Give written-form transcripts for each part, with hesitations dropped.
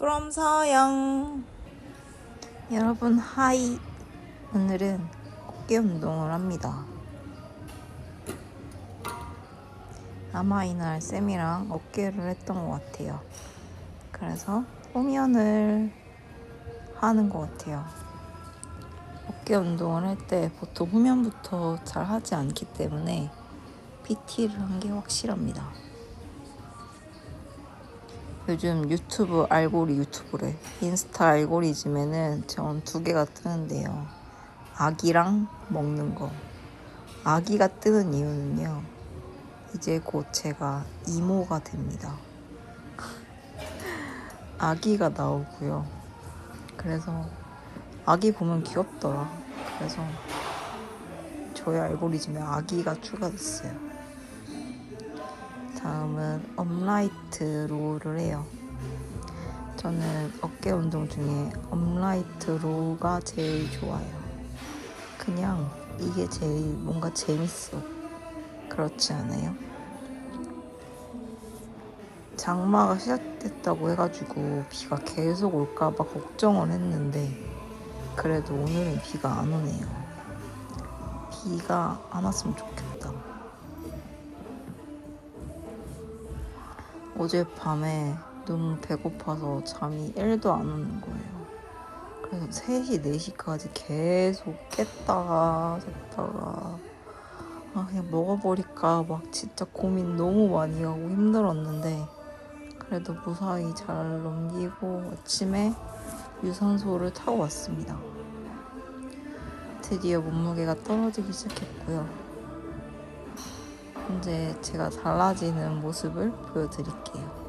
from 서영. 여러분 하이. 오늘은 어깨 운동을 합니다. 아마 이날 쌤이랑 어깨를 했던 것 같아요. 그래서 후면을 하는 것 같아요. 어깨 운동을 할 때 보통 후면부터 잘 하지 않기 때문에 PT를 한 게 확실합니다. 요즘 유튜브래. 인스타 알고리즘에는 전 두 개가 뜨는데요. 아기랑 먹는 거. 아기가 뜨는 이유는요. 이제 곧 제가 이모가 됩니다. 아기가 나오고요. 그래서 아기 보면 귀엽더라. 그래서 저의 알고리즘에 아기가 추가됐어요. 다음은 업라이트 로우를 해요. 저는 어깨 운동 중에 업라이트 로우가 제일 좋아요. 그냥 이게 제일 뭔가 재밌어. 그렇지 않아요? 장마가 시작됐다고 해가지고 비가 계속 올까봐 걱정을 했는데 그래도 오늘은 비가 안 오네요. 비가 안 왔으면 좋겠다. 어젯밤에 너무 배고파서 잠이 1도 안 오는 거예요. 그래서 3시, 4시까지 계속 깼다가 잤다가 그냥 먹어버릴까 막 진짜 고민 너무 많이 하고 힘들었는데 그래도 무사히 잘 넘기고 아침에 유산소를 타고 왔습니다. 드디어 몸무게가 떨어지기 시작했고요. 이제 제가 달라지는 모습을 보여드릴게요.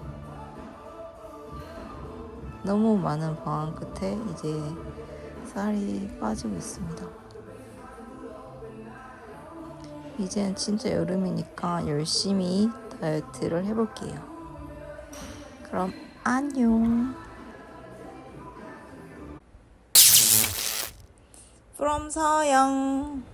너무 많은 방황 끝에 이제 살이 빠지고 있습니다. 이젠 진짜 여름이니까 열심히 다이어트를 해볼게요. 그럼 안녕. from 서영.